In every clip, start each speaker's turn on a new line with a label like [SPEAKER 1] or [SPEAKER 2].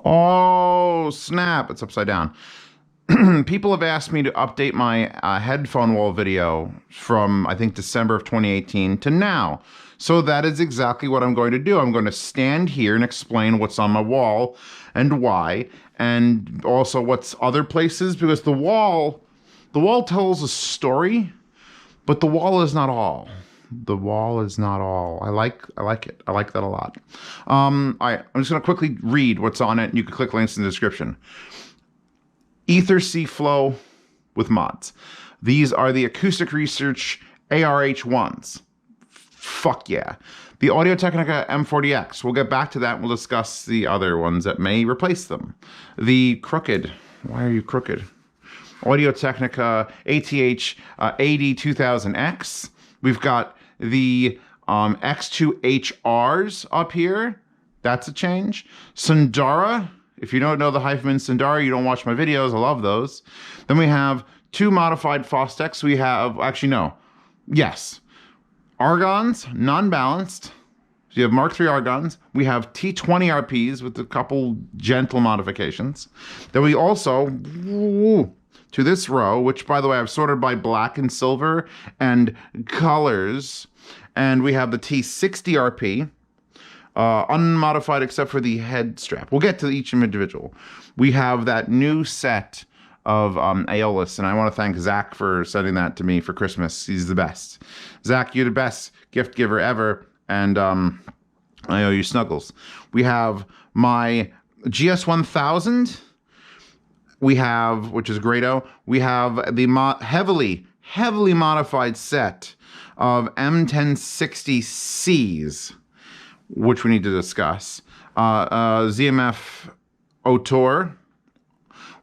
[SPEAKER 1] Oh, snap. It's upside down. People have asked me to update my headphone wall video from, I think, December of 2018 to now. So that is exactly what I'm going to do. I'm going to stand here and explain what's on my wall and why, and also what's other places, because the wall tells a story, but the wall is not all. The wall is not all. I like it. I like that a lot. All right, I'm just going to quickly read what's on it, and you can click links in the description. Ether C Flow with mods. These are the Acoustic Research ARH1s. Fuck yeah. The Audio-Technica M40X. We'll get back to that and we'll discuss the other ones that may replace them. The Crooked. Why are you crooked? Audio-Technica ATH AD2000X. We've got the X2HRs up here. That's a change. Sundara. If you don't know the Headphone Sundara, you don't watch my videos. I love those. Then we have two modified Fostex. We have, actually, no. Yes. Argons, non-balanced. So you have Mark III Argons. We have T20 RPs with a couple gentle modifications. Then we also, to this row, which, by the way, I've sorted by black and silver and colors. And we have the T60 RP. Unmodified except for the head strap. We'll get to each individual. We have that new set of Aeolus, and I want to thank Zach for sending that to me for Christmas. He's the best. Zach, you're the best gift giver ever, and I owe you snuggles. We have my GS1000. We have, which is Grado. We have the heavily modified set of M1060Cs, which we need to discuss. ZMF Autor.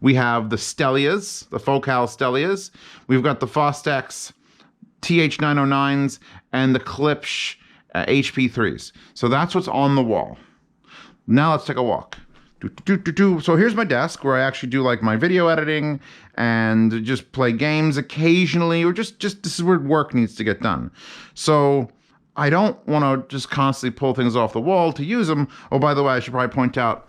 [SPEAKER 1] We have the Stellias, the Focal Stellias. We've got the Fostex TH909s and the Klipsch HP3s. So that's what's on the wall. Now let's take a walk. So here's my desk where I actually do like my video editing and just play games occasionally, or just this is where work needs to get done. So I don't want to just constantly pull things off the wall to use them. Oh, by the way, I should probably point out,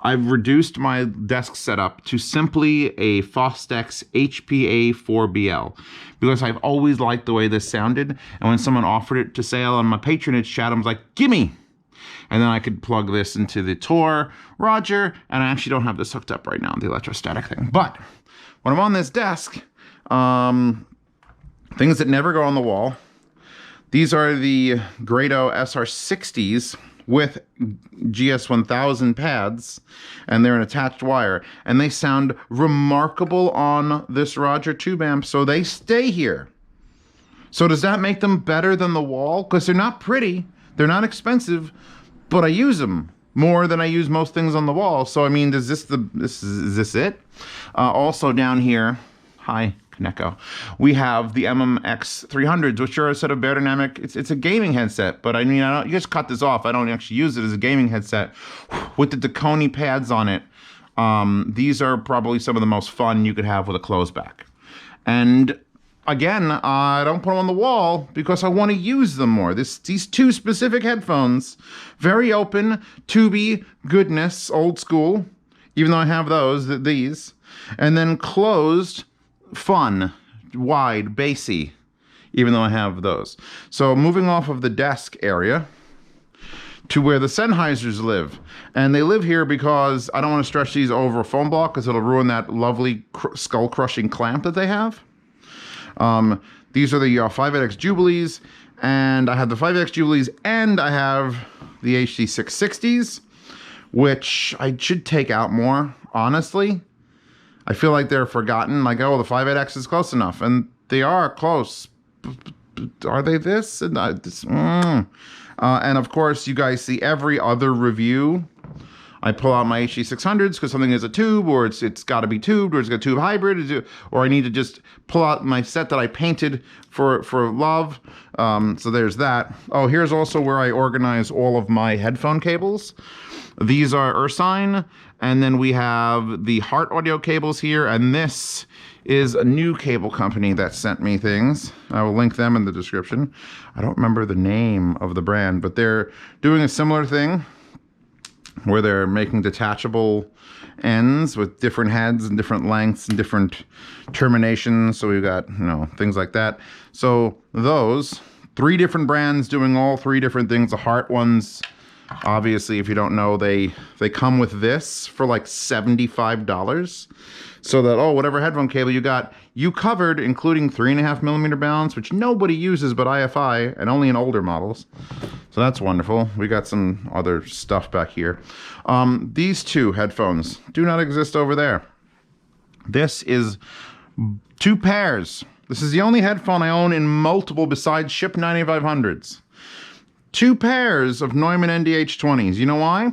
[SPEAKER 1] I've reduced my desk setup to simply a Fostex HPA4BL because I've always liked the way this sounded. And when someone offered it to sale on my patronage chat, I was like, gimme! And then I could plug this into the Tor Roger, and I actually don't have this hooked up right now, the electrostatic thing. But when I'm on this desk, things that never go on the wall. These are the Grado SR60s with GS1000 pads, and they're an attached wire, and they sound remarkable on this Roger tube amp, so they stay here. So does that make them better than the wall? Because they're not pretty, they're not expensive, but I use them more than I use most things on the wall. So I mean, is this it? Also down here, hi. Neko. We have the MMX 300s, which are a set of Beyerdynamic. It's a gaming headset, but I mean, you just cut this off. I don't actually use it as a gaming headset with the Dakoni pads on it. These are probably some of the most fun you could have with a closed back. And again, I don't put them on the wall because I want to use them more. These two specific headphones, very open, tubey goodness, old school, even though I have these, and then closed, fun, wide, bassy, even though I have those. So moving off of the desk area to where the Sennheisers live. And they live here because I don't want to stretch these over a foam block because it'll ruin that lovely skull-crushing clamp that they have. These are the 5.8X Jubilees, and I have the 5.8X Jubilees, and I have the HD660s, which I should take out more, honestly. I feel like they're forgotten, like, oh, the 5.8X is close enough, and they are close. Are they this? And of course, you guys see every other review. I pull out my HD600s because something is a tube, or it's got to be tubed, or it's got a tube hybrid, or I need to just pull out my set that I painted for love. So there's that. Oh, here's also where I organize all of my headphone cables. These are Ursine, and then we have the Heart audio cables here, and this is a new cable company that sent me things. I will link them in the description. I don't remember the name of the brand, but they're doing a similar thing. where they're making detachable ends with different heads and different lengths and different terminations. So we've got, you know, things like that. So those 3 different brands doing all 3 different things. The Hart ones, obviously, if you don't know, they come with this for like $75. So that, oh, whatever headphone cable you got, you covered, including 3.5mm balance, which nobody uses but IFI, and only in older models. So that's wonderful. We got some other stuff back here. These 2 headphones do not exist over there. This is 2 pairs. This is the only headphone I own in multiple besides Ship 9500s. 2 pairs of Neumann NDH20s. You know why?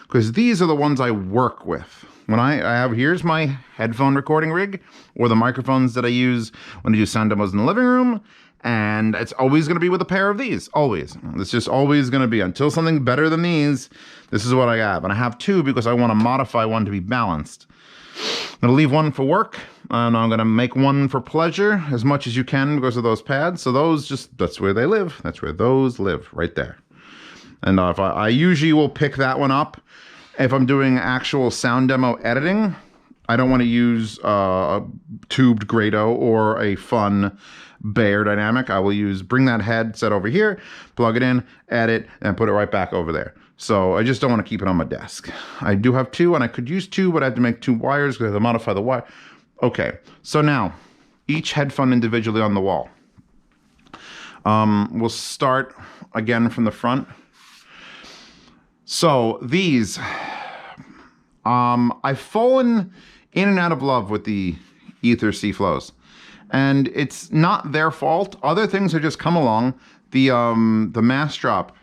[SPEAKER 1] Because these are the ones I work with. When I have, here's my headphone recording rig, or the microphones that I use when I do sound demos in the living room, and it's always going to be with a pair of these, always. It's just always going to be, until something better than these, this is what I have. And I have 2 because I want to modify one to be balanced. I'm going to leave one for work, and I'm going to make one for pleasure as much as you can because of those pads. So those just, that's where they live. That's where those live, right there. And if I usually will pick that one up if I'm doing actual sound demo editing. I don't want to use a tubed Grado or a fun Bayer dynamic. I will bring that headset over here, plug it in, edit, and put it right back over there. So I just don't want to keep it on my desk. I do have 2, and I could use 2, but I have to make 2 wires because I have to modify the wire. Okay, so now, each headphone individually on the wall. We'll start again from the front. So these, I've fallen in and out of love with the Ether C-Flows. And it's not their fault. Other things have just come along. The Mass Drop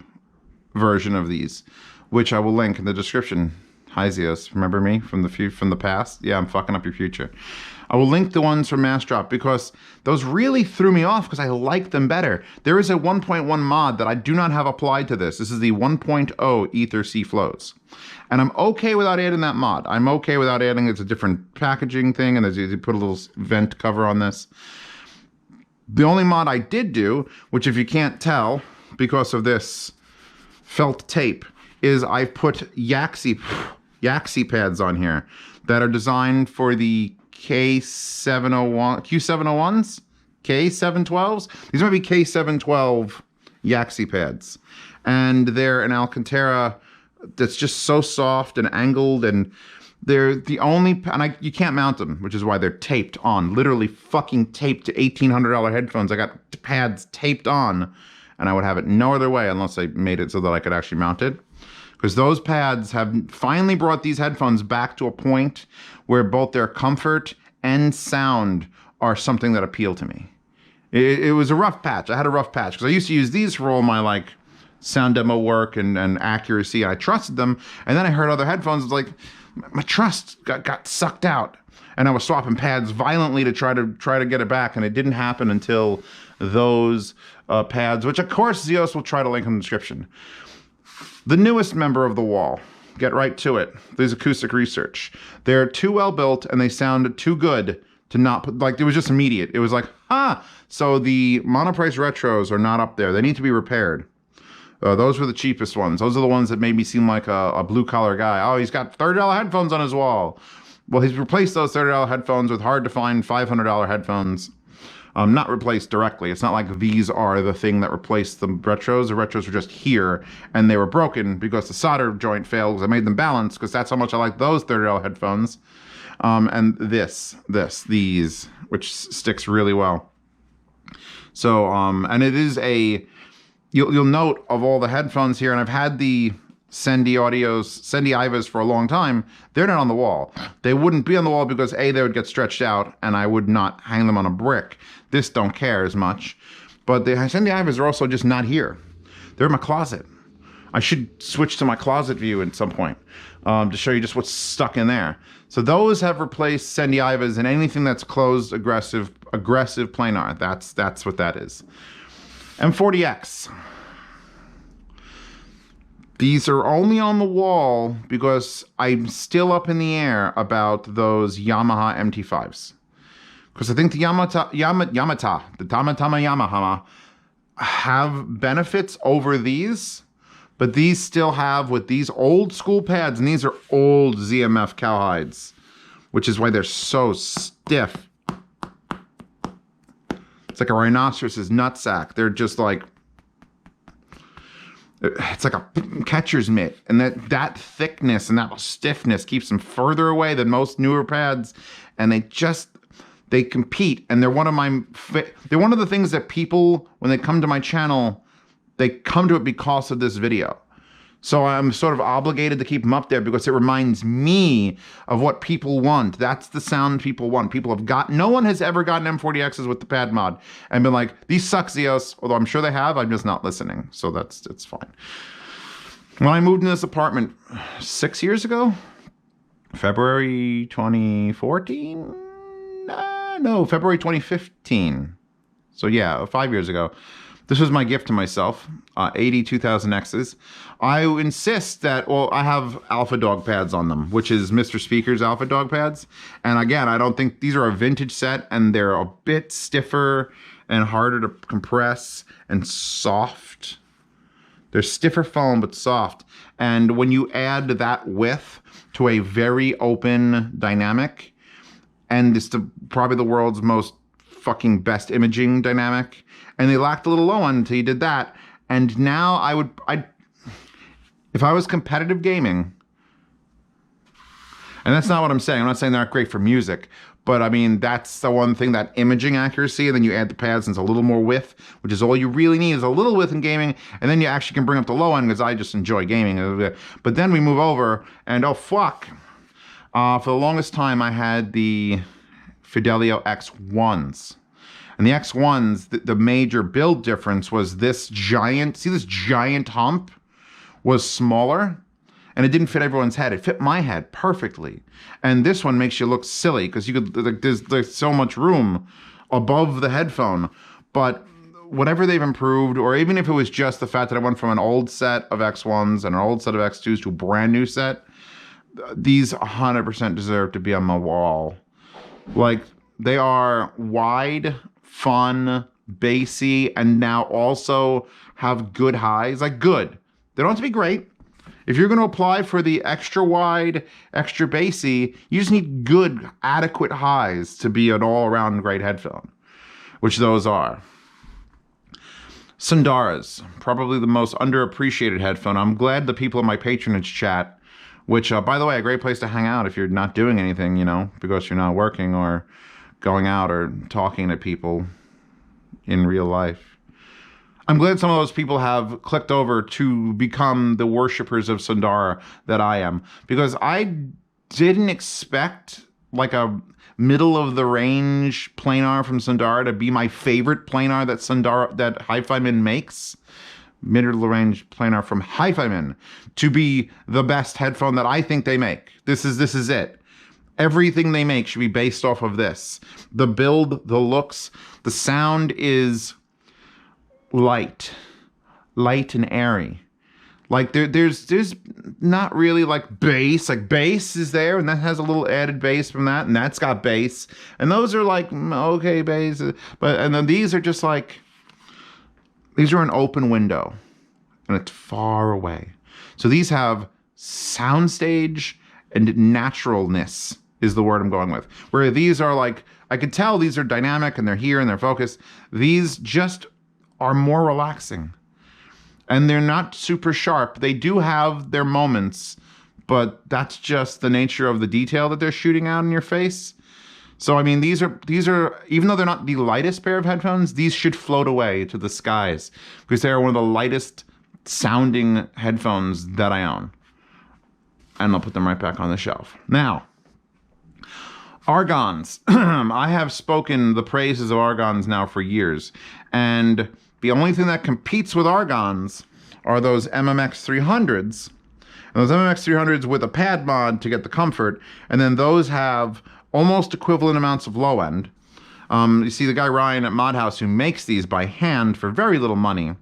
[SPEAKER 1] version of these, which I will link in the description. Hi Zeus, remember me from the past? Yeah, I'm fucking up your future. I will link the ones from Mass Drop because those really threw me off because I like them better. There is a 1.1 mod that I do not have applied to this. This is the 1.0 Ether C-Flows. And I'm okay without adding that mod. I'm okay without adding, it's a different packaging thing, and you put a little vent cover on this. The only mod I did do, which if you can't tell because of this felt tape, is I put Yaxi pads on here that are designed for the Q701s, K712s. These might be K712 Yaxi pads. And they're an Alcantara that's just so soft and angled, and they're the only, and you can't mount them, which is why they're taped on, literally fucking taped to $1,800 headphones. I got pads taped on, and I would have it no other way unless I made it so that I could actually mount it. Because those pads have finally brought these headphones back to a point where both their comfort and sound are something that appeal to me. It was a rough patch. I had a rough patch because I used to use these for all my like sound demo work and accuracy. I trusted them, and then I heard other headphones. It's like my trust got sucked out, and I was swapping pads violently to try to get it back, and it didn't happen until those pads, which of course Zeus will try to link in the description. The newest member of the wall, get right to it. There's acoustic research. They're too well built and they sound too good to not put, like, it was just immediate. It was like, so the monoprice retros are not up there. They need to be repaired. Those were the cheapest ones. Those are the ones that made me seem like a blue collar guy. Oh, he's got $30 headphones on his wall. Well, he's replaced those $30 headphones with hard to find $500 headphones. Not replaced directly. It's not like these are the thing that replaced the retros. The retros were just here, and they were broken because the solder joint failed because I made them balance, because that's how much I like those $30 headphones. And these, which sticks really well. So, and it is a, you'll note of all the headphones here, and I've had the Sendy Ivas for a long time. They're not on the wall. They wouldn't be on the wall because A, they would get stretched out and I would not hang them on a brick. This don't care as much. But the Sendy Ivas are also just not here. They're in my closet. I should switch to my closet view at some point to show you just what's stuck in there. So those have replaced Sendy Ivas, and anything that's closed aggressive planar. That's what that is. M40X. These are only on the wall because I'm still up in the air about those Yamaha MT5s. Because I think the Yamaha have benefits over these, But these still have, with these old school pads, and these are old ZMF cowhides, which is why they're so stiff. It's like a rhinoceros's nutsack. They're just like, it's like a catcher's mitt. And that thickness and that stiffness keeps them further away than most newer pads. And they compete. And they're one of the things that people, when they come to my channel, they come to it because of this video. So I'm sort of obligated to keep them up there because it reminds me of what people want. That's the sound people want. No one has ever gotten M40Xs with the pad mod and been like, these suck, Zeos. Although I'm sure they have, I'm just not listening. So it's fine. When I moved into this apartment 6 years ago, February 2014? No, February 2015. So yeah, 5 years ago. This was my gift to myself, 80 2000Xs. I insist that, well, I have Alpha Dog pads on them, which is Mr. Speaker's Alpha Dog pads. And again, I don't think these are a vintage set, and they're a bit stiffer and harder to compress and soft. They're stiffer foam, but soft. And when you add that width to a very open dynamic, and it's probably the world's most fucking best imaging dynamic, and they lacked a little low end until you did that. And now if I was competitive gaming, and that's not what I'm saying. I'm not saying they're not great for music, but I mean, that's the one thing, that imaging accuracy, and then you add the pads and it's a little more width, which is all you really need, is a little width in gaming, and then you actually can bring up the low end, because I just enjoy gaming. But then we move over, and oh fuck. For the longest time, I had the Fidelio X1s. And the X1s, the major build difference was this giant hump was smaller, and it didn't fit everyone's head. It fit my head perfectly. And this one makes you look silly, because there's so much room above the headphone. But whatever they've improved, or even if it was just the fact that I went from an old set of X1s and an old set of X2s to a brand new set, these 100% deserve to be on my wall. Like, they are wide, fun, bassy, and now also have good highs. Like, good. They don't have to be great. If you're going to apply for the extra wide, extra bassy, you just need good, adequate highs to be an all-around great headphone, which those are. Sundara's, probably the most underappreciated headphone. I'm glad the people in my patronage chat, which, by the way, a great place to hang out if you're not doing anything, because you're not working or going out or talking to people in real life. I'm glad some of those people have clicked over to become the worshippers of Sundara that I am, because I didn't expect like a middle-of-the-range planar from Sundara to be my favorite planar that Hi-Fi-Man makes. Middle-of-the-range planar from Hi-Fi-Man to be the best headphone that I think they make. This is it. Everything they make should be based off of this. The build, the looks, the sound is light and airy. Like there's not really like bass. Like bass is there, and that has a little added bass from that, and that's got bass. And those are like okay bass, and then these are just like, these are an open window, and it's far away. So these have soundstage and naturalness is the word I'm going with. Where these are like, I could tell these are dynamic and they're here and they're focused. These just are more relaxing. And they're not super sharp. They do have their moments, but that's just the nature of the detail that they're shooting out in your face. So, I mean, these are, even though they're not the lightest pair of headphones, these should float away to the skies, because they are one of the lightest sounding headphones that I own. And I'll put them right back on the shelf. Now, Argons. I have spoken the praises of Argons now for years. And the only thing that competes with Argons are those MMX 300s. And those MMX 300s with a pad mod to get the comfort. And then those have almost equivalent amounts of low end. You see the guy Ryan at Modhouse, who makes these by hand for very little money,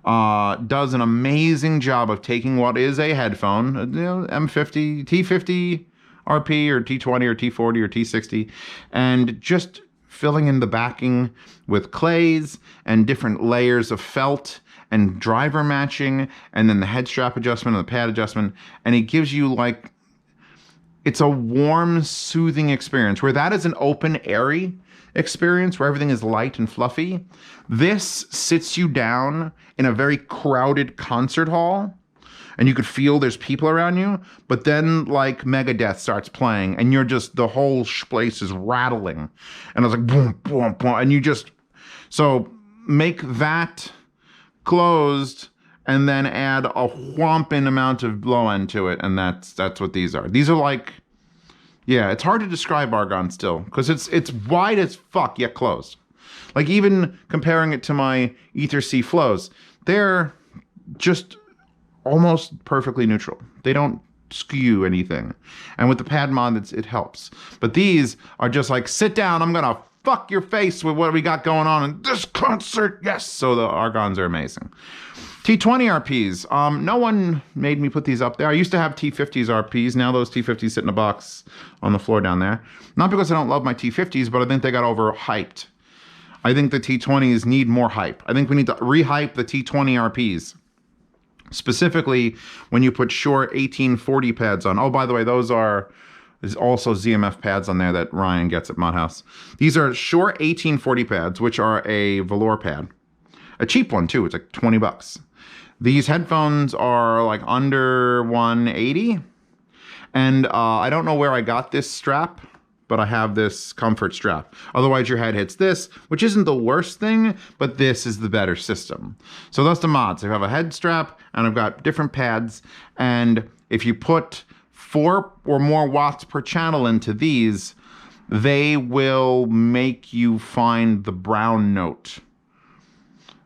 [SPEAKER 1] does an amazing job of taking what is a headphone, M50, T50 RP or T20 or T40 or T60, and just filling in the backing with clays and different layers of felt and driver matching, and then the head strap adjustment and the pad adjustment, and it gives you like, it's a warm, soothing experience. Where that is an open, airy experience where everything is light and fluffy, this sits you down in a very crowded concert hall, and you could feel there's people around you, but then like Megadeth starts playing and you're just, the whole place is rattling. And I was like, boom, boom, boom. And you just, so make that closed and then add a whomping amount of low end to it. And that's what these are. These are like, yeah, it's hard to describe Argon still because it's wide as fuck yet closed. Like even comparing it to my Ether C flows, they're just almost perfectly neutral. They don't skew anything. And with the pad mod, it helps. But these are just like, sit down, I'm gonna fuck your face with what we got going on in this concert. Yes. So the Argons are amazing. T20 RPs. No one made me put these up there. I used to have T50s RPs. Now those T50s sit in a box on the floor down there. Not because I don't love my T50s, but I think they got overhyped. I think the T20s need more hype. I think we need to rehype the T20 RPs. Specifically, when you put short 1840 pads on. Oh, by the way, there's also ZMF pads on there that Ryan gets at Modhouse. These are short 1840 pads, which are a velour pad. A cheap one, too. It's like 20 bucks. These headphones are like under 180. And I don't know where I got this strap, but I have this comfort strap. Otherwise, your head hits this, which isn't the worst thing, but this is the better system. So that's the mods. I have a head strap, and I've got different pads. And if you put 4 or more watts per channel into these, they will make you find the brown note.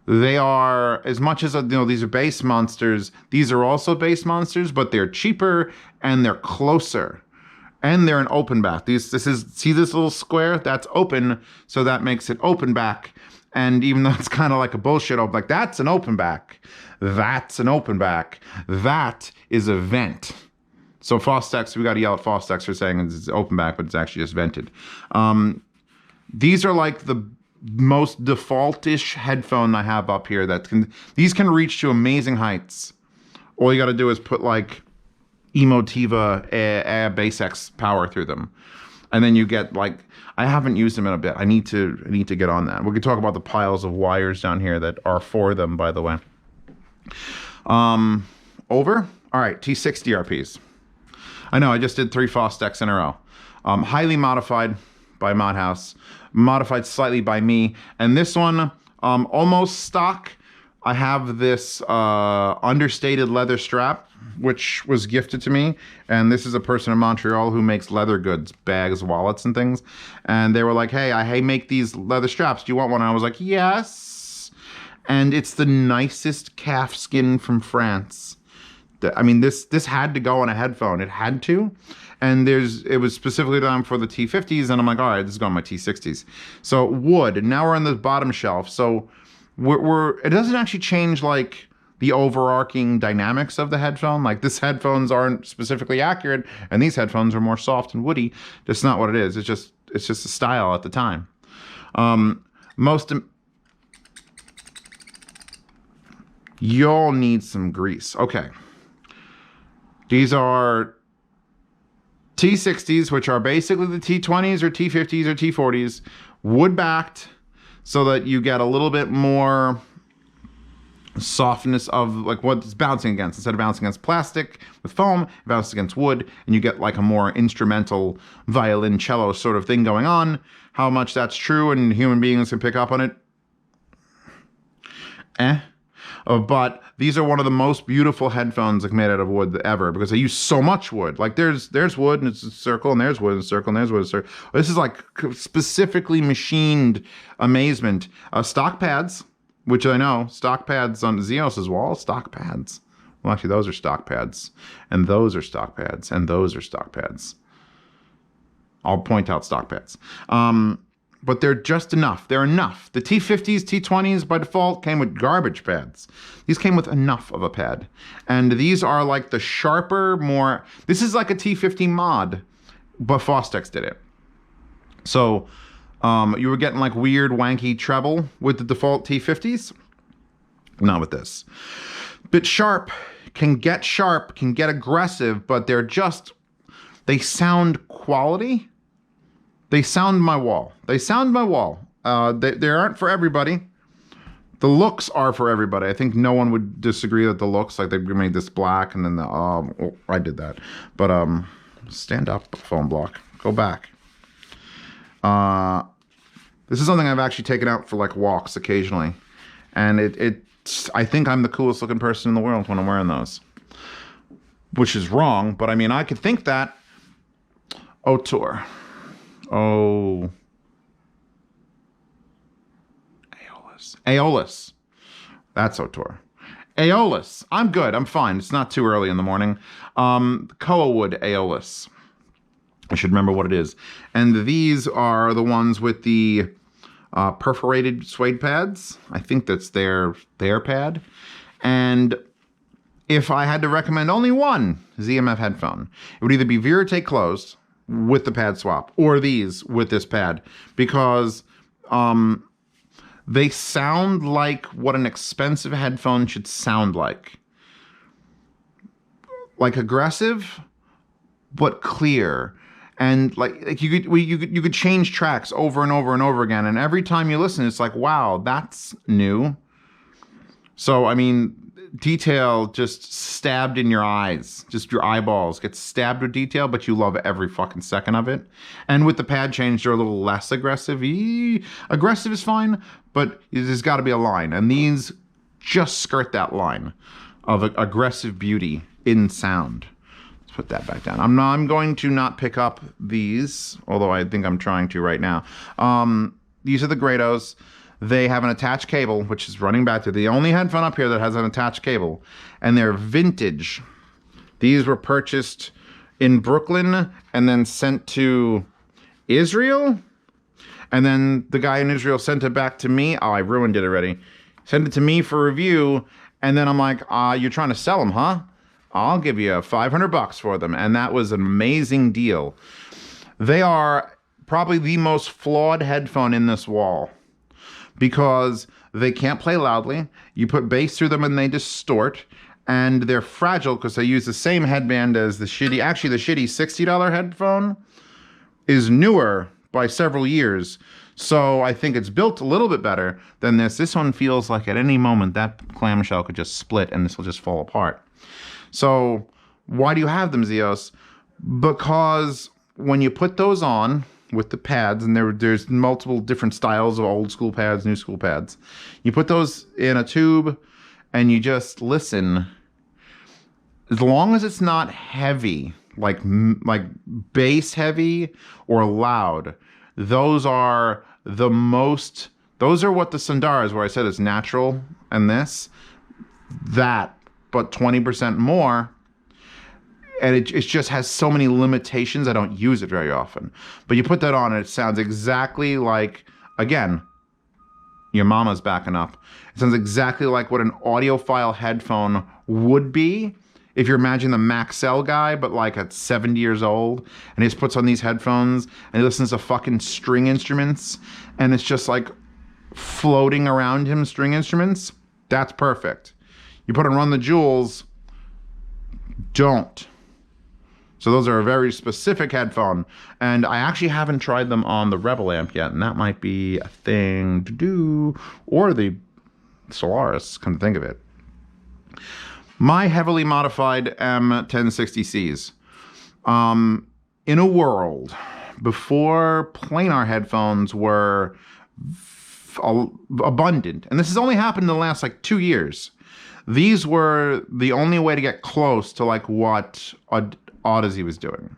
[SPEAKER 1] They are, as much as, you know, these are bass monsters, these are also bass monsters, but they're cheaper and they're closer. And they're an open back. See this little square? That's open, so that makes it open back. And even though it's kind of like a bullshit open, like that's an open back. That's an open back. That is a vent. So Fostex, we got to yell at Fostex for saying it's open back, but it's actually just vented. These are like the most default-ish headphone I have up here. These can reach to amazing heights. All you got to do is put like Emotiva Bass X power through them, and then you get like, I haven't used them in a bit. I need to get on that. We could talk about the piles of wires down here that are for them, by the way. Over. All right, T60 RPs. I know I just did 3 Fostex in a row. Highly modified by Modhouse, modified slightly by me, and this one almost stock. I have this understated leather strap, which was gifted to me. And this is a person in Montreal who makes leather goods, bags, wallets, and things. And they were like, hey, I make these leather straps. Do you want one? And I was like, yes. And it's the nicest calf skin from France. I mean, this had to go on a headphone. It had to. And it was specifically done for the T50s. And I'm like, all right, this is going on my T60s. So wood. And now we're on the bottom shelf. So it doesn't actually change like the overarching dynamics of the headphone. Like this headphones aren't specifically accurate, and these headphones are more soft and woody. That's not what it is. It's just a style at the time. You'll need some grease. Okay. These are T60s, which are basically the T20s or T50s or T40s, wood backed, so that you get a little bit more softness of like what it's bouncing against. Instead of bouncing against plastic with foam, it bounces against wood, and you get like a more instrumental violoncello sort of thing going on. How much that's true and human beings can pick up on it, but these are one of the most beautiful headphones like made out of wood ever, because they use so much wood. Like there's wood and it's a circle, and there's wood and a circle, and there's wood and a circle. This is like specifically machined amazement. Stock pads, which I know, stock pads on Zeos's wall, stock pads. Well, actually, those are stock pads, and those are stock pads, and those are stock pads. I'll point out stock pads. But they're just enough. They're enough. The T50s, T20s by default came with garbage pads. These came with enough of a pad. And these are like the sharper, more... This is like a T50 mod, but Fostex did it. So you were getting like weird, wanky treble with the default T50s. Not with this. Bit sharp, can get aggressive, but they sound quality. They sound my wall. They aren't for everybody. The looks are for everybody. I think no one would disagree that the looks, like they made this black and then I did that. But stand up, phone block. Go back. This is something I've actually taken out for like walks occasionally. And I think I'm the coolest looking person in the world when I'm wearing those. Which is wrong, but I mean, I could think that. Otor. Oh. Aeolus. That's Otor. Aeolus. I'm good. I'm fine. It's not too early in the morning. Koa wood Aeolus. I should remember what it is. And these are the ones with the perforated suede pads. I think that's their pad. And if I had to recommend only one ZMF headphone, it would either be Verite closed with the pad swap or these with this pad, because they sound like what an expensive headphone should sound like. Like aggressive, but clear. And like you could change tracks over and over and over again. And every time you listen, it's like, wow, that's new. So, I mean, detail just stabbed in your eyes. Just your eyeballs get stabbed with detail, but you love every fucking second of it. And with the pad change, they're a little less aggressive. Aggressive is fine, but there's got to be a line. And these just skirt that line of aggressive beauty in sound. Let's put that back down. I'm going to not pick up these, although I think I'm trying to right now. These are the Grados. They have an attached cable, which is running back to the only headphone up here that has an attached cable. And they're vintage. These were purchased in Brooklyn and then sent to Israel. And then the guy in Israel sent it back to me. Oh, I ruined it already. Sent it to me for review. And then I'm like, you're trying to sell them, huh? I'll give you $500 for them. And that was an amazing deal. They are probably the most flawed headphone in this wall, because they can't play loudly. You put bass through them and they distort. And they're fragile because they use the same headband as the shitty... Actually, the shitty $60 headphone is newer by several years. So I think it's built a little bit better than this. This one feels like at any moment that clamshell could just split and this will just fall apart. So why do you have them, Zeos? Because when you put those on with the pads, and there's multiple different styles of old school pads, new school pads. You put those in a tube and you just listen. As long as it's not heavy, like bass heavy or loud, those are what the Sundara is, where I said it's natural, and this, that, but 20% more. And it just has so many limitations, I don't use it very often. But you put that on and it sounds exactly like, again, your mama's backing up. It sounds exactly like what an audiophile headphone would be if you're imagining the Maxell guy, but like at 70 years old, and he just puts on these headphones and he listens to fucking string instruments, and it's just like floating around him, string instruments. That's perfect. You put on Run the Jewels, don't. So those are a very specific headphone. And I actually haven't tried them on the Rebel amp yet, and that might be a thing to do. Or the Solaris, come to think of it. My heavily modified M1060Cs. In a world before planar headphones were abundant, and this has only happened in the last like 2 years, these were the only way to get close to like what Odyssey was doing.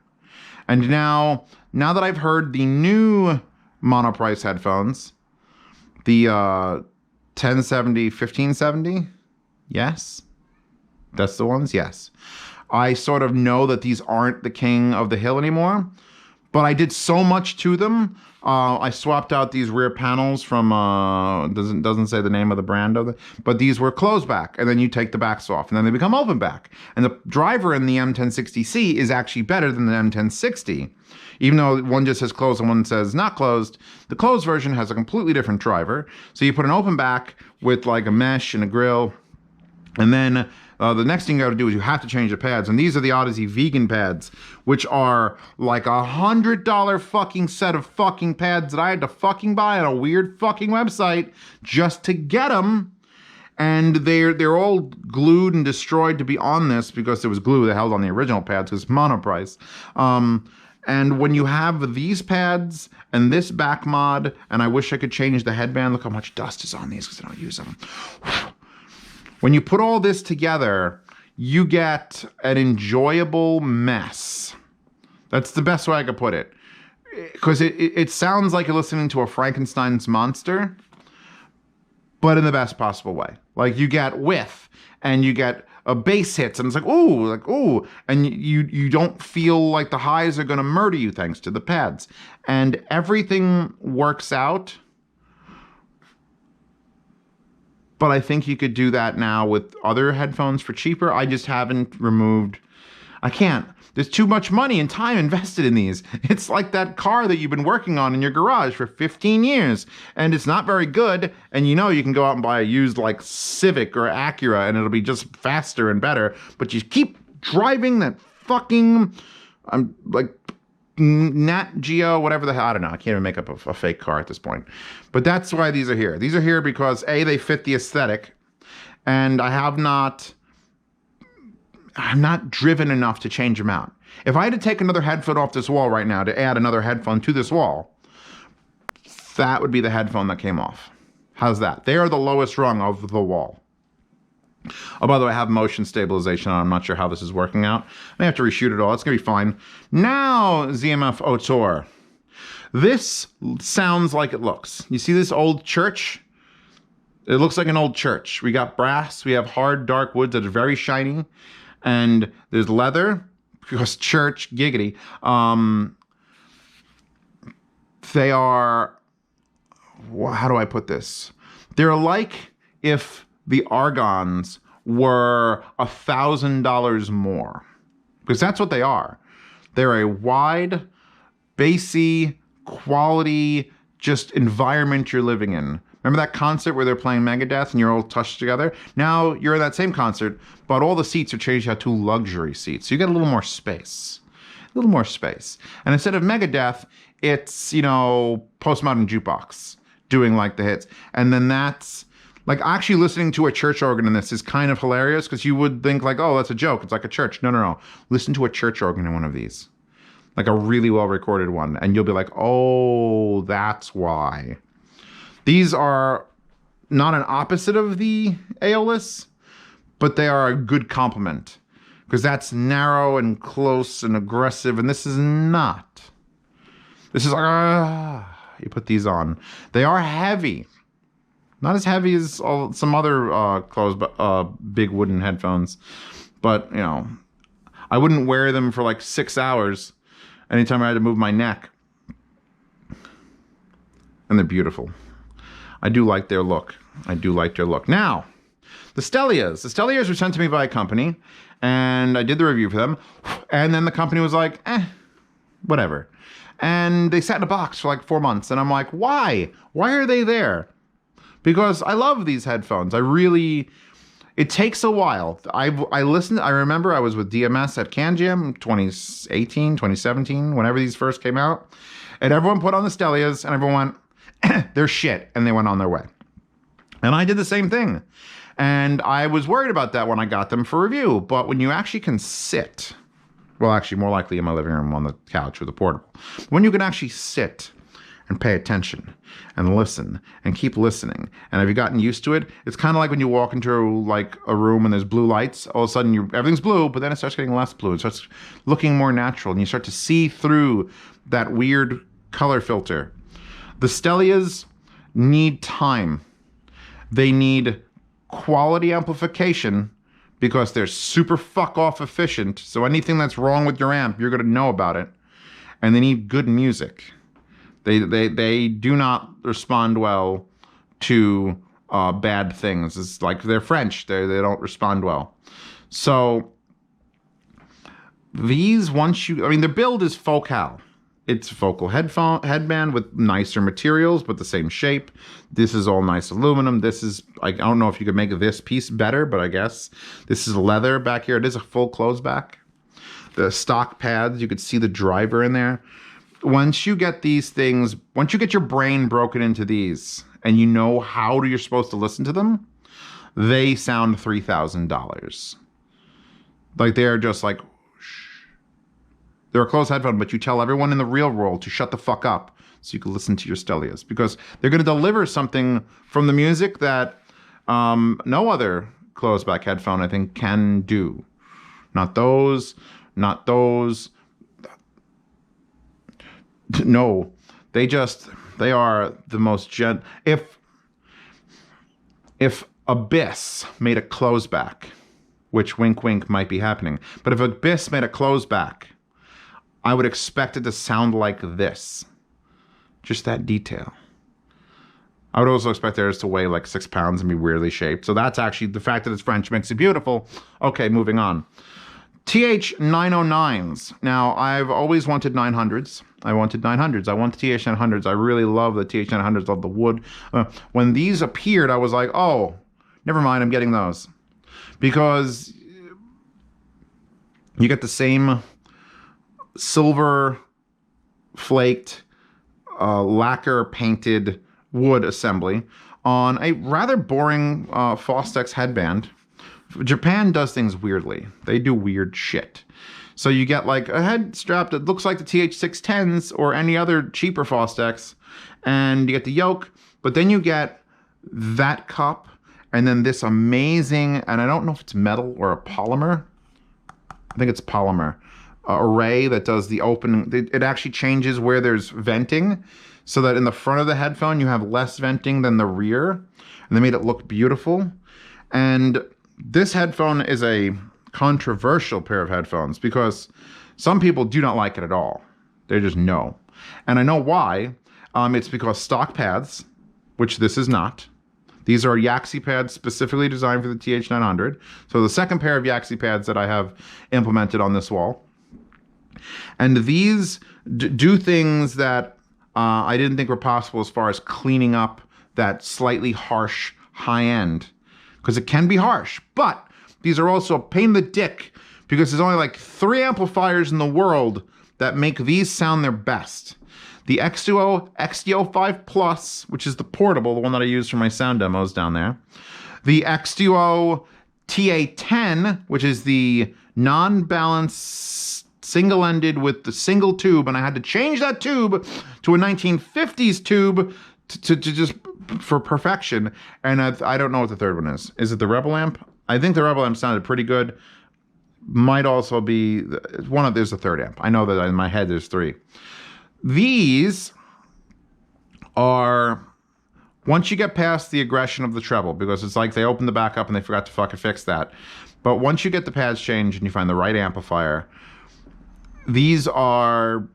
[SPEAKER 1] And now that I've heard the new monoprice headphones, the 1070, 1570, yes, that's the ones, yes. I sort of know that these aren't the king of the hill anymore, but I did so much to them. I swapped out these rear panels from doesn't say the name of the brand of it, but these were closed back, and then you take the backs off, and then they become open back. And the driver in the M1060C is actually better than the M1060, even though one just says closed and one says not closed. The closed version has a completely different driver. So you put an open back with like a mesh and a grill, and then the next thing you got to do is you have to change the pads. And these are the Odyssey vegan pads, which are like $100 fucking set of fucking pads that I had to fucking buy on a weird fucking website just to get them. And they're all glued and destroyed to be on this because there was glue that held on the original pads because monoprice. And when you have these pads and this back mod, and I wish I could change the headband. Look how much dust is on these because I don't use them. When you put all this together, you get an enjoyable mess. That's the best way I could put it. Because it sounds like you're listening to a Frankenstein's monster, but in the best possible way. Like you get width, and you get bass hits, and it's like ooh, and you don't feel like the highs are gonna murder you thanks to the pads. And everything works out. But I think you could do that now with other headphones for cheaper. I just haven't removed. I can't. There's too much money and time invested in these. It's like that car that you've been working on in your garage for 15 years. And it's not very good. And you know you can go out and buy a used like Civic or Acura and it'll be just faster and better. But you keep driving that fucking, like Nat Geo, whatever the hell, I don't know. I can't even make up a fake car at this point. But that's why these are here. These are here because A, they fit the aesthetic, and I'm not driven enough to change them out. If I had to take another headphone off this wall right now to add another headphone to this wall, that would be the headphone that came off. How's that? They are the lowest rung of the wall. Oh, by the way, I have motion stabilization on. I'm not sure how this is working out. I may have to reshoot it all. It's going to be fine. Now, ZMF Autor. This sounds like it looks. You see this old church? It looks like an old church. We got brass. We have hard, dark woods that are very shiny. And there's leather, because church, giggity. They are, how do I put this? They're like if the Argons were $1,000 more, because that's what they are. They're a wide, bassy, quality, just environment you're living in. Remember that concert where they're playing Megadeth and you're all touched together? Now you're in that same concert, but all the seats are changed out to luxury seats. So you get a little more space. A little more space. And instead of Megadeth, it's, you know, Postmodern Jukebox doing like the hits. And then that's, like, actually listening to a church organ in this is kind of hilarious because you would think like, oh, that's a joke. It's like a church. No. Listen to a church organ in one of these. Like a really well-recorded one. And you'll be like, oh, that's why. These are not an opposite of the Aeolus, but they are a good complement. Because that's narrow and close and aggressive, and this is not. This is like, you put these on. They are heavy. Not as heavy as some other big wooden headphones. But, you know, I wouldn't wear them for like 6 hours anytime I had to move my neck. And they're beautiful. I do like their look. Now, the Stellias. The Stellias were sent to me by a company, and I did the review for them. And then the company was like, whatever. And they sat in a box for like 4 months. And I'm like, why? Why are they there? Because I love these headphones. It takes a while. I remember I was with DMS at CanJam 2018, 2017, whenever these first came out. And everyone put on the Stellias, and everyone went, they're shit. And they went on their way. And I did the same thing. And I was worried about that when I got them for review. But when you actually can sit, well, actually more likely in my living room on the couch with a portable. When you can actually sit and pay attention and listen and keep listening. And have you gotten used to it? It's kind of like when you walk into like a room and there's blue lights. All of a sudden everything's blue, but then it starts getting less blue. It starts looking more natural, and you start to see through that weird color filter. The Stellias need time. They need quality amplification because they're super fuck off efficient. So anything that's wrong with your amp, you're going to know about it. and they need good music. They do not respond well to bad things. It's like they're French. They don't respond well. So these, I mean, their build is focal. It's focal headband with nicer materials, but the same shape. This is all nice aluminum. This is, I don't know if you could make this piece better, but I guess this is leather back here. It is a full close back. The stock pads, you could see the driver in there. Once you get these things, once you get your brain broken into these and you know how you're supposed to listen to them, they sound $3,000. Like they're just like, they're a closed headphone, but you tell everyone in the real world to shut the fuck up so you can listen to your Stellias, because they're going to deliver something from the music that no other closed back headphone, I think, can do. Not those, not those. No, they are the most if Abyss made a closed back, which wink wink might be happening, but if Abyss made a closed back, I would expect it to sound like this. Just that detail. I would also expect theirs to weigh like 6 pounds and be weirdly shaped. So that's actually, the fact that it's French makes it beautiful. Okay, moving on. TH909s. Now, I've always wanted 900s. I wanted 900s. I want the TH900s. I really love the TH900s. Love the wood. When these appeared, I was like, oh, never mind, I'm getting those. Because you get the same silver flaked lacquer painted wood assembly on a rather boring Fostex headband. Japan does things weirdly. They do weird shit. So you get like a head strap that looks like the TH610s or any other cheaper Fostex, and you get the yoke, but then you get that cup and then this amazing, and I don't know if it's metal or a polymer. I think it's polymer. Array that does the open, it actually changes where there's venting so that in the front of the headphone you have less venting than the rear, and they made it look beautiful. And this headphone is a controversial pair of headphones because some people do not like it at all. They just know. And I know why. It's because stock pads, which this is not. These are Yaxi pads specifically designed for the TH900. So the second pair of Yaxi pads that I have implemented on this wall. And these do things that I didn't think were possible as far as cleaning up that slightly harsh high end. Because it can be harsh. But these are also a pain in the dick because there's only like 3 amplifiers in the world that make these sound their best. The X2O XDO5 Plus, which is the portable, the one that I use for my sound demos down there. The X2O TA10, which is the non-balanced single-ended with the single tube, and I had to change that tube to a 1950s tube to just for perfection. And I don't know what the third one is. Is it the Rebel amp? I think the Rebel amp sounded pretty good. Might also be there's a third amp. I know that in my head there's 3. These are, once you get past the aggression of the treble, because it's like they opened the back up and they forgot to fucking fix that. But once you get the pads changed and you find the right amplifier, these are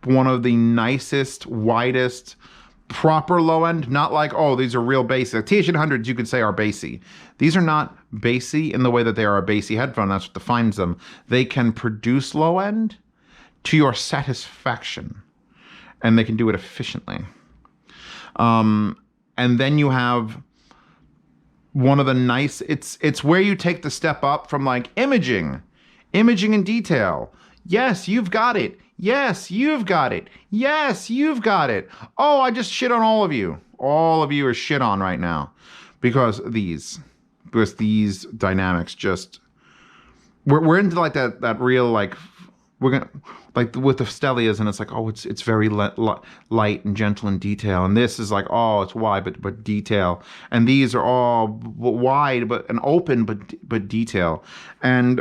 [SPEAKER 1] one of the nicest, widest, proper low end. Not like, oh, these are real bassy. TH800s you could say are bassy. These are not bassy in the way that they are a bassy headphone. That's what defines them. They can produce low end to your satisfaction, and they can do it efficiently. And then you have one of the nice, it's where you take the step up from like imaging in detail. Yes, you've got it. Yes, you've got it. Yes, you've got it. Oh, I just shit on all of you. All of you are shit on right now because these dynamics just, we're into like that real, like, we're gonna, like with the Stellias, and it's like, oh, it's very light and gentle in detail, and this is like, oh, it's wide but detail, and these are all wide and open but detail, and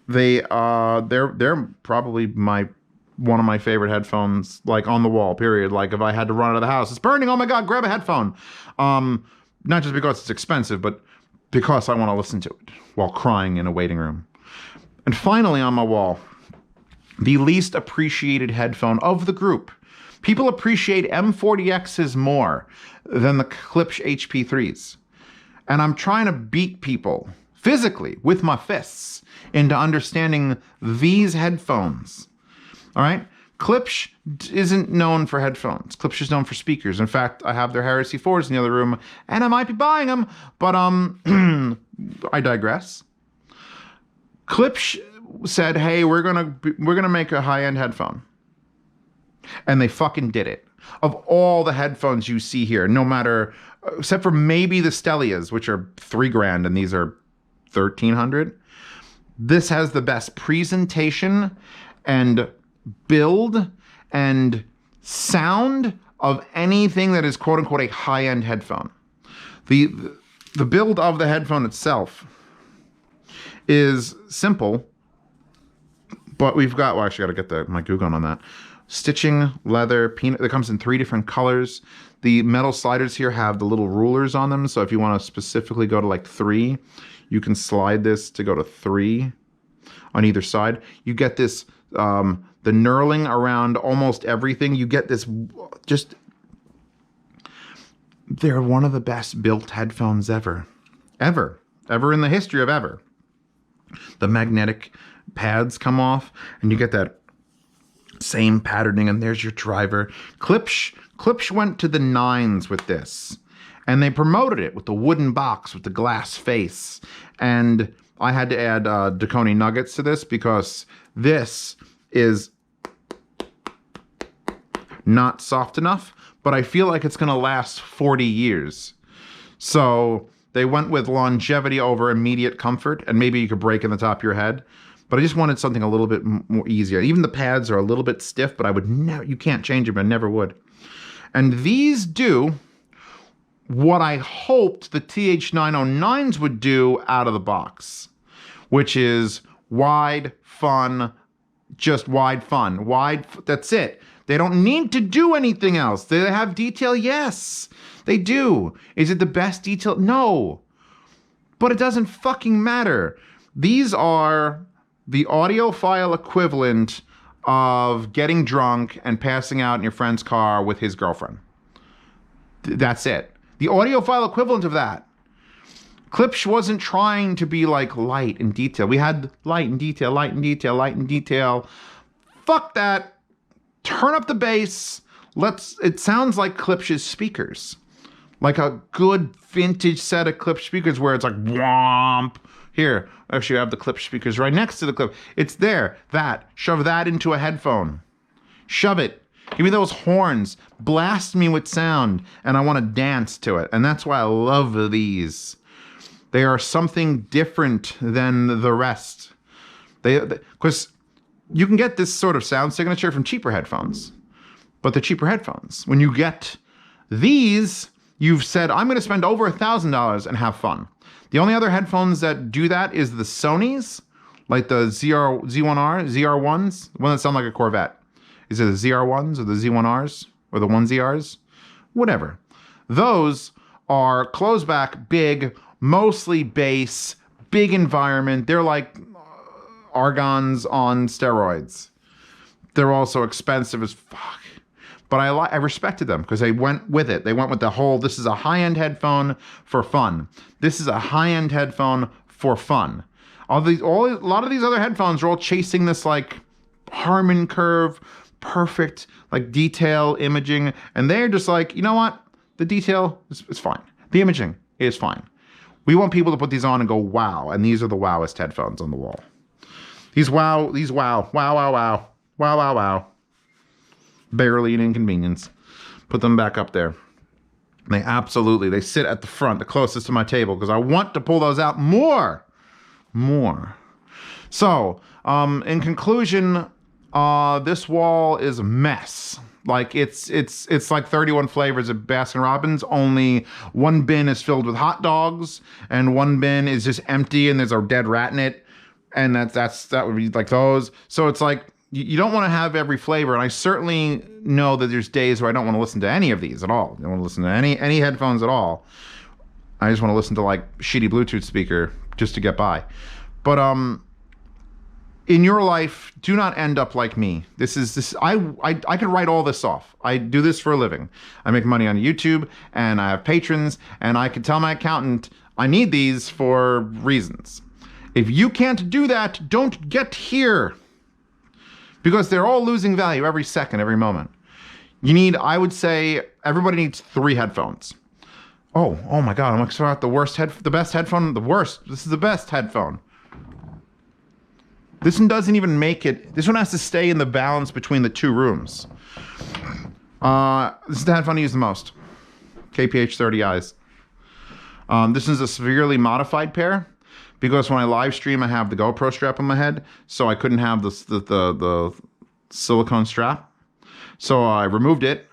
[SPEAKER 1] they're probably one of my favorite headphones, like on the wall, period. Like if I had to run out of the house, it's burning, oh my god, grab a headphone. Not just because it's expensive, but because I want to listen to it while crying in a waiting room. And finally on my wall, the least appreciated headphone of the group. People appreciate M40Xs more than the Klipsch HP3s. And I'm trying to beat people physically with my fists into understanding these headphones. All right? Klipsch isn't known for headphones. Klipsch is known for speakers. In fact, I have their Heresy 4s in the other room, and I might be buying them, but I digress. Klipsch said, "Hey, we're gonna make a high-end headphone," and they fucking did it. Of all the headphones you see here, no matter, except for maybe the Stellias, which are $3,000, and these are $1,300. This has the best presentation and build and sound of anything that is quote unquote a high-end headphone. The build of the headphone itself is simple, but we've got, well, actually got to get my Google on that. Stitching, leather, peanut, it comes in 3 different colors. The metal sliders here have the little rulers on them, so if you want to specifically go to like 3, you can slide this to go to 3 on either side. You get this, the knurling around almost everything. You get this, just, they're one of the best built headphones ever. Ever in the history of ever. The magnetic pads come off, and you get that same patterning, and there's your driver. Klipsch went to the 9s with this, and they promoted it with the wooden box with the glass face. And I had to add Dakoni nuggets to this because this is not soft enough, but I feel like it's going to last 40 years. So they went with longevity over immediate comfort, and maybe you could break in the top of your head. But I just wanted something a little bit more easier. Even the pads are a little bit stiff, but I would never, you can't change them, I never would. And these do what I hoped the TH909s would do out of the box, which is wide, fun, just wide fun. Wide, that's it. They don't need to do anything else. Do they have detail? Yes, they do. Is it the best detail? No. But it doesn't fucking matter. These are the audiophile equivalent of getting drunk and passing out in your friend's car with his girlfriend. That's it. The audiophile equivalent of that. Klipsch wasn't trying to be like light and detail. We had light and detail, light and detail, light and detail. Fuck that. Turn up the bass. It sounds like Klipsch's speakers. Like a good vintage set of Klipsch speakers where it's like whomp. Here, actually I have the Klipsch speakers right next to the Klipsch. It's there. Shove that into a headphone. Shove it. Give me those horns. Blast me with sound. And I want to dance to it. And that's why I love these. They are something different than the rest. Because you can get this sort of sound signature from cheaper headphones. But the cheaper headphones, when you get these, you've said, I'm going to spend over $1,000 and have fun. The only other headphones that do that is the Sonys, like the ZR1s, the one that sound like a Corvette. Is it the ZR1s or the Z1Rs or the 1ZRs? Whatever. Those are closed back, big, mostly bass, big environment. They're like Argons on steroids. They're also expensive as fuck. But I respected them because they went with it. They went with the whole, this is a high-end headphone for fun. This is a high-end headphone for fun. A lot of these other headphones are all chasing this like Harman curve, perfect like detail imaging. And they're just like, you know what? The detail is fine. The imaging is fine. We want people to put these on and go, wow. And these are the wowest headphones on the wall. These wow. Barely an inconvenience. Put them back up there. They sit at the front, the closest to my table, because I want to pull those out more. So, in conclusion, this wall is a mess. Like it's like 31 flavors of Baskin Robbins, only one bin is filled with hot dogs and one bin is just empty and there's a dead rat in it. And that would be like those. So it's like, you don't want to have every flavor, and I certainly know that there's days where I don't want to listen to any of these at all. I don't want to listen to any headphones at all. I just want to listen to like shitty Bluetooth speaker just to get by. But in your life, do not end up like me. I could write all this off. I do this for a living. I make money on YouTube and I have patrons, and I can tell my accountant I need these for reasons. If you can't do that, don't get here, because they're all losing value every second, every moment. You need, I would say, everybody needs 3 headphones. Oh my God, I'm talking about the best headphone, the worst. This is the best headphone. This one doesn't even make it. This one has to stay in the balance between the 2 rooms. This is the headphone I use the most. KPH30Is. This is a severely modified pair because when I live stream, I have the GoPro strap on my head, so I couldn't have the silicone strap. So I removed it.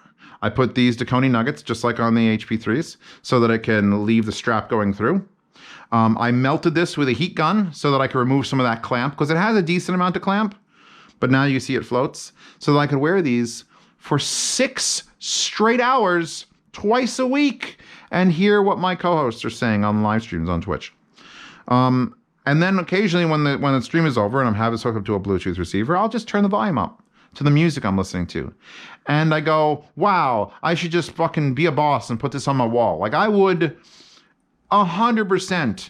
[SPEAKER 1] I put these Dakoni nuggets, just like on the HP3s, so that I can leave the strap going through. I melted this with a heat gun so that I could remove some of that clamp, because it has a decent amount of clamp, but now you see it floats, so that I could wear these for 6 straight hours, twice a week, and hear what my co-hosts are saying on live streams on Twitch. And then occasionally when the stream is over and I'm having this hooked up to a Bluetooth receiver, I'll just turn the volume up to the music I'm listening to. And I go, wow, I should just fucking be a boss and put this on my wall. Like, I would 100%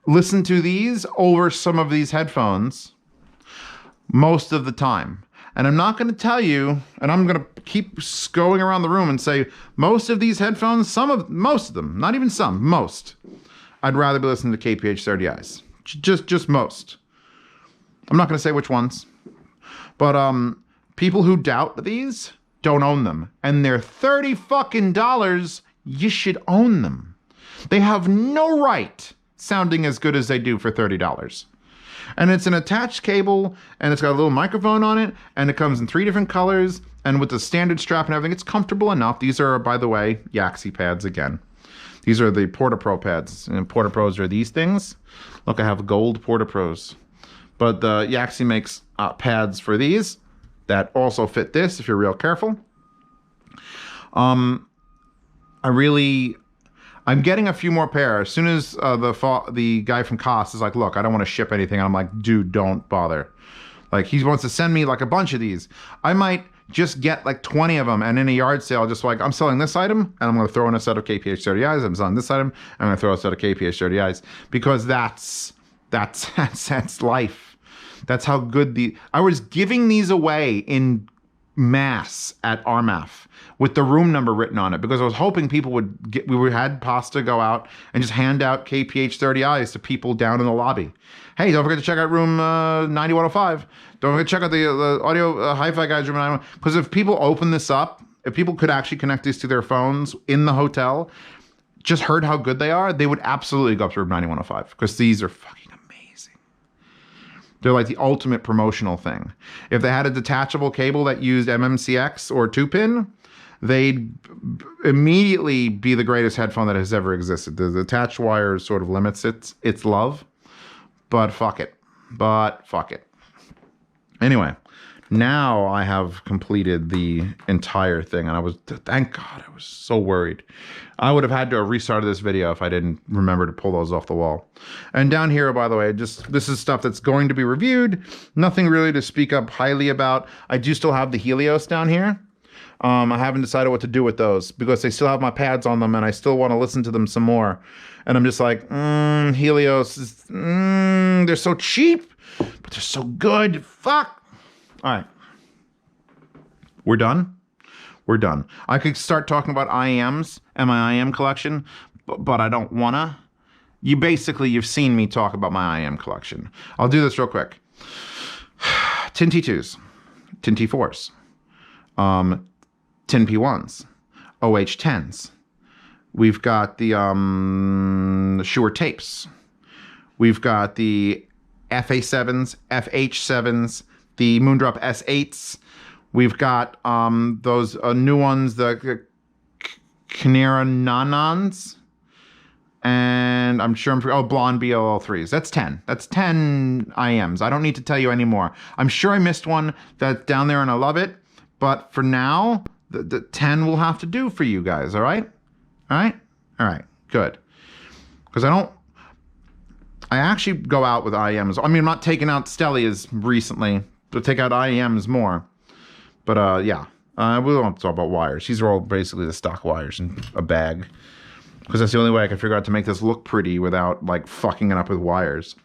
[SPEAKER 1] listen to these over some of these headphones most of the time. And I'm not going to tell you, and I'm going to keep going around the room and say, most of these headphones, most of them, not even some, most, I'd rather be listening to KPH30Is. Just most. I'm not going to say which ones. But people who doubt these don't own them. And they're $30 fucking dollars. You should own them. They have no right sounding as good as they do for $30. And it's an attached cable, and it's got a little microphone on it, and it comes in 3 different colors, and with the standard strap and everything, it's comfortable enough. These are, by the way, Yaxi pads again. These are the PortaPro pads, and PortaPros are these things. Look, I have gold PortaPros. But the Yaxi makes pads for these that also fit this if you're real careful. I'm getting a few more pairs. As soon as the guy from Koss is like, look, I don't want to ship anything. And I'm like, dude, don't bother. Like, he wants to send me like a bunch of these. I might just get like 20 of them, and in a yard sale, just like, I'm selling this item, and I'm going to throw in a set of KPH30Is. I'm selling this item, I'm going to throw a set of KPH30Is, because that's life. That's how good I was giving these away in mass at RMAF with the room number written on it, because I was hoping people we had pasta go out and just hand out KPH30Is to people down in the lobby. Hey, don't forget to check out room 9105. Don't forget to check out the audio hi-fi guys room 91. Because if people open this up, if people could actually connect these to their phones in the hotel, just heard how good they are, they would absolutely go up to room 9105, because these are fucking amazing. They're like the ultimate promotional thing. If they had a detachable cable that used MMCX or 2-pin, they'd immediately be the greatest headphone that has ever existed. The attached wire sort of limits its love, but fuck it. Anyway, now I have completed the entire thing, and thank God, I was so worried. I would have had to have restarted this video if I didn't remember to pull those off the wall. And down here, by the way, this is stuff that's going to be reviewed. Nothing really to speak up highly about. I do still have the Helios down here. I haven't decided what to do with those, because they still have my pads on them, and I still want to listen to them some more. And I'm just like, Helios, they're so cheap, but they're so good. Fuck. All right. We're done. I could start talking about IEMs and my IEM collection, but I don't wanna. You've seen me talk about my IEM collection. I'll do this real quick. Tin T2s, Tin T4s, Tin P1s, OH10s. We've got the Shure tapes. We've got the FA7s, FH7s, the Moondrop S8s. We've got those new ones, the Canera Nanans. And I'm sure Blonde BLL3s. That's 10. That's 10 IEMs. I don't need to tell you anymore. I'm sure I missed one that's down there and I love it. But for now, the 10 will have to do for you guys, all right? All right? All right, good. Because I actually go out with IEMs. I mean, I'm not taking out Stellias recently, but take out IEMs more. But yeah, we don't have to talk about wires. These are all basically the stock wires in a bag. Because that's the only way I can figure out to make this look pretty without like fucking it up with wires.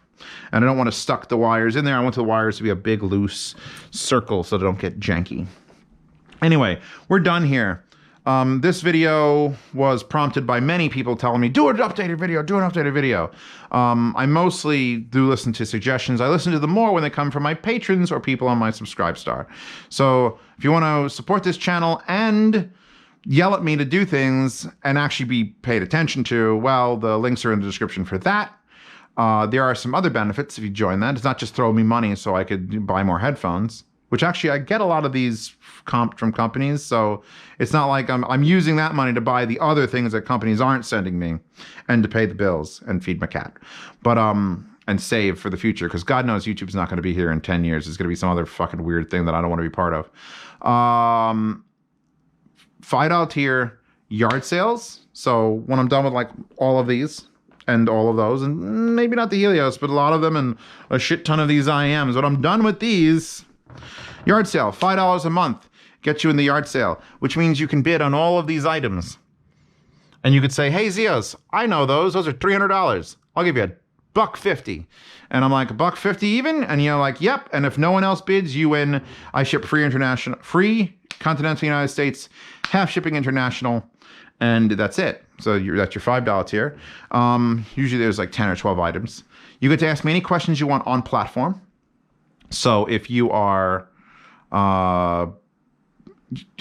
[SPEAKER 1] And I don't want to stuck the wires in there. I want the wires to be a big loose circle so they don't get janky. Anyway, we're done here. This video was prompted by many people telling me, do an updated video, do an updated video. I mostly do listen to suggestions. I listen to them more when they come from my patrons or people on my Subscribestar. So if you want to support this channel and yell at me to do things and actually be paid attention to, well, the links are in the description for that. There are some other benefits if you join that. It's not just throw me money so I could buy more headphones, which actually I get a lot of these from companies. So it's not like I'm using that money to buy the other things that companies aren't sending me and to pay the bills and feed my cat. But, and save for the future, because God knows YouTube's not going to be here in 10 years. It's going to be some other fucking weird thing that I don't want to be part of. $5 tier yard sales. So when I'm done with like all of these and all of those, and maybe not the Helios, but a lot of them and a shit ton of these IEMs, when I'm done with these, yard sale, $5 a month, gets you in the yard sale, which means you can bid on all of these items. And you could say, hey, Zios, I know those are $300. I'll give you $1.50. And I'm like, $1.50 even? And you're like, yep. And if no one else bids, you win. I ship free continental United States, half shipping international, and that's it. So that's your $5 tier. Usually there's like 10 or 12 items. You get to ask me any questions you want on platform. So if you are, I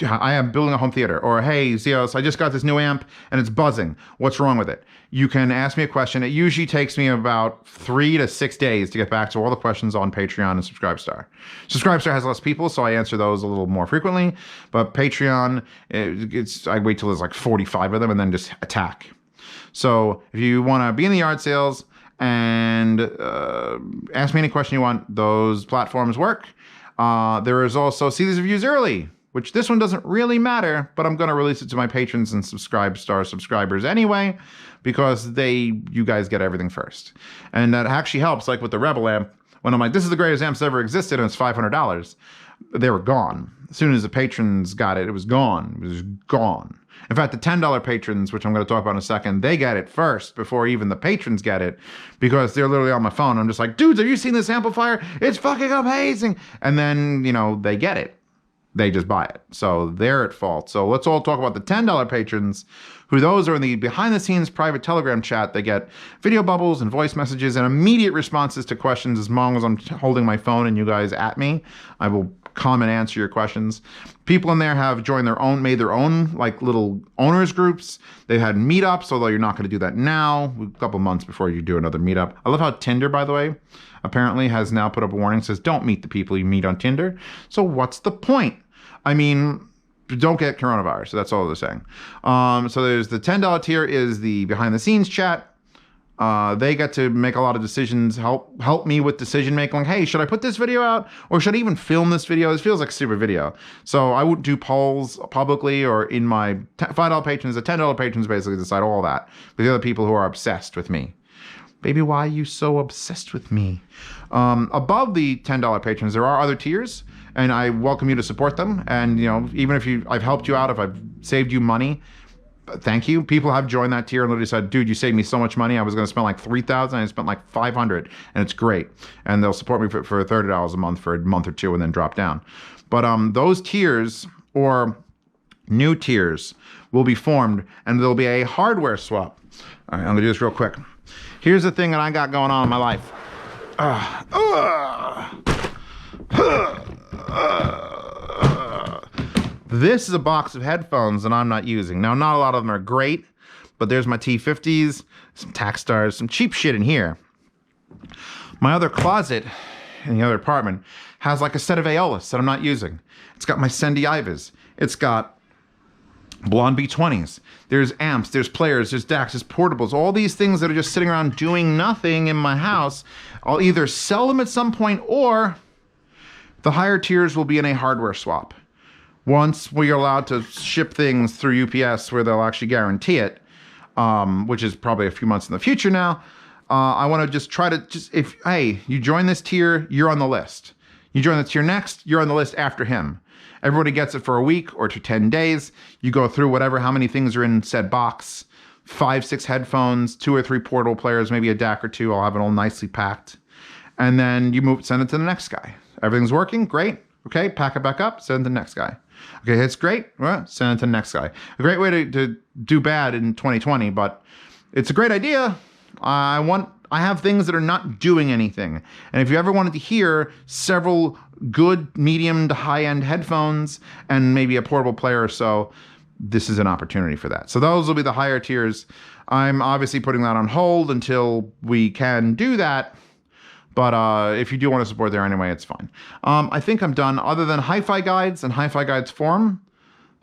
[SPEAKER 1] am building a home theater, or hey, Zios, I just got this new amp and it's buzzing. What's wrong with it? You can ask me a question. It usually takes me about 3 to 6 days to get back to all the questions on Patreon and Subscribestar. Subscribestar has less people, so I answer those a little more frequently. But Patreon, I wait till there's like 45 of them and then just attack. So if you want to be in the yard sales and ask me any question you want, those platforms work. There is also see these reviews early, which this one doesn't really matter, but I'm going to release it to my patrons and Subscribestar subscribers anyway, because you guys get everything first. And that actually helps, like with the Rebel amp, when I'm like, this is the greatest amp that's ever existed, and it's $500, they were gone. As soon as the patrons got it, it was gone. It was gone. In fact, the $10 patrons, which I'm going to talk about in a second, they get it first before even the patrons get it, because they're literally on my phone. I'm just like, dudes, have you seen this amplifier? It's fucking amazing. And then, you know, they get it. They just buy it. So they're at fault. So let's all talk about the $10 patrons, who those are in the behind-the-scenes private Telegram chat. They get video bubbles and voice messages and immediate responses to questions as long as I'm holding my phone and you guys at me. I will come and answer your questions. People in there have made their own like little owners groups. They've had meetups, although you're not going to do that now, a couple months before you do another meetup. I love how Tinder, by the way, apparently has now put up a warning, says don't meet the people you meet on Tinder. So what's the point? I mean, don't get coronavirus. So that's all they're saying. So there's the $10 tier is the behind the scenes chat. They get to make a lot of decisions, help me with decision making. Like, hey, should I put this video out, or should I even film this video? This feels like a stupid video. So I wouldn't do polls publicly or in my $5 patrons. The $10 patrons basically decide all that. But the other people who are obsessed with me. Baby, why are you so obsessed with me? Above the $10 patrons, there are other tiers, and I welcome you to support them. And, you know, even if I've helped you out, if I've saved you money, thank you. People have joined that tier and literally said, dude, you saved me so much money. I was going to spend like $3,000. I spent like $500, and it's great. And they'll support me for $30 a month for a month or two and then drop down. But those tiers or new tiers will be formed, and there'll be a hardware swap. All right, I'm going to do this real quick. Here's the thing that I got going on in my life. This is a box of headphones that I'm not using. Now, not a lot of them are great, but there's my T50s, some Taxstars, some cheap shit in here. My other closet in the other apartment has like a set of Aeolus that I'm not using. It's got my Sendy Ivas. It's got Blonde B20s. There's amps, there's players, there's DACs, there's portables, all these things that are just sitting around doing nothing in my house. I'll either sell them at some point, or the higher tiers will be in a hardware swap. Once we are allowed to ship things through UPS where they'll actually guarantee it, which is probably a few months in the future now, I want to just try to hey, you join this tier, you're on the list. You join the tier next, you're on the list after him. Everybody gets it for a week or to 10 days. You go through how many things are in said box. 5, 6 headphones, 2 or 3 portable players, maybe a DAC or 2. I'll have it all nicely packed. And then you send it to the next guy. Everything's working, great. Okay, pack it back up, send it to the next guy. Okay, it's great, well, send it to the next guy. A great way to do bad in 2020, but it's a great idea. I have things that are not doing anything. And if you ever wanted to hear several good medium to high-end headphones and maybe a portable player or so, this is an opportunity for that. So those will be the higher tiers. I'm obviously putting that on hold until we can do that. But if you do want to support there anyway, it's fine. I think I'm done. Other than Hi-Fi Guides and Hi-Fi Guides Forum,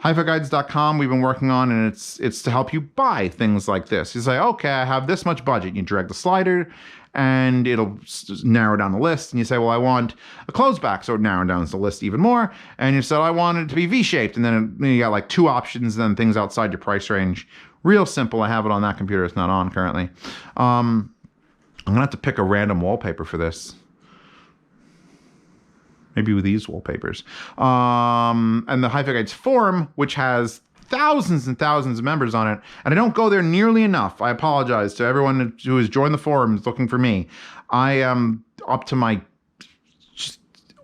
[SPEAKER 1] HiFiGuides.com we've been working on, and it's to help you buy things like this. You say, okay, I have this much budget. You drag the slider, and it'll narrow down the list. And you say, well, I want a closed back, so it narrows down the list even more. And you said, I want it to be V-shaped, and then you got like 2 options, and then things outside your price range. Real simple. I have it on that computer. It's not on currently. I'm gonna have to pick a random wallpaper for this. Maybe with these wallpapers. And the Hi-Fi Guides forum, which has thousands and thousands of members on it, and I don't go there nearly enough. I apologize to everyone who has joined the forums looking for me. I am up to my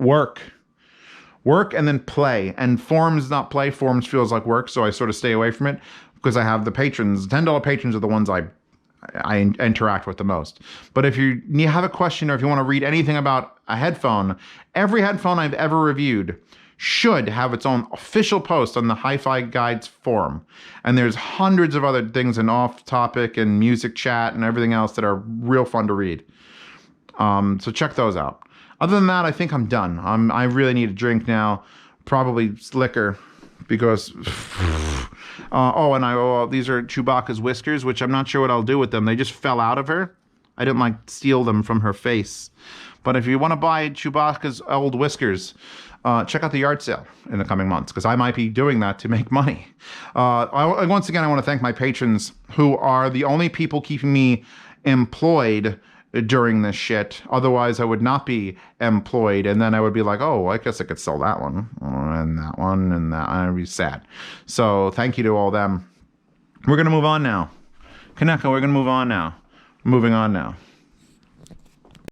[SPEAKER 1] work and then play. And forums is not play. Forums feels like work, so I sort of stay away from it because I have the patrons. $10 patrons are the ones I interact with the most. But if you have a question or if you want to read anything about a headphone, every headphone I've ever reviewed should have its own official post on the Hi-Fi Guides forum. And there's hundreds of other things in off-topic and music chat and everything else that are real fun to read. So check those out. Other than that, I think I'm done. I really need a drink now, probably liquor, because these are Chewbacca's whiskers, which I'm not sure what I'll do with them. They just fell out of her. I didn't steal them from her face. But if you want to buy Chewbacca's old whiskers, check out the yard sale in the coming months, because I might be doing that to make money. Once again, I want to thank my patrons, who are the only people keeping me employed during this shit. Otherwise, I would not be employed, and then I would be like, oh, I guess I could sell that one, and that one, and that. I'd be sad. So thank you to all them. We're going to move on now. Kaneko, we're going to move on now. Moving on now.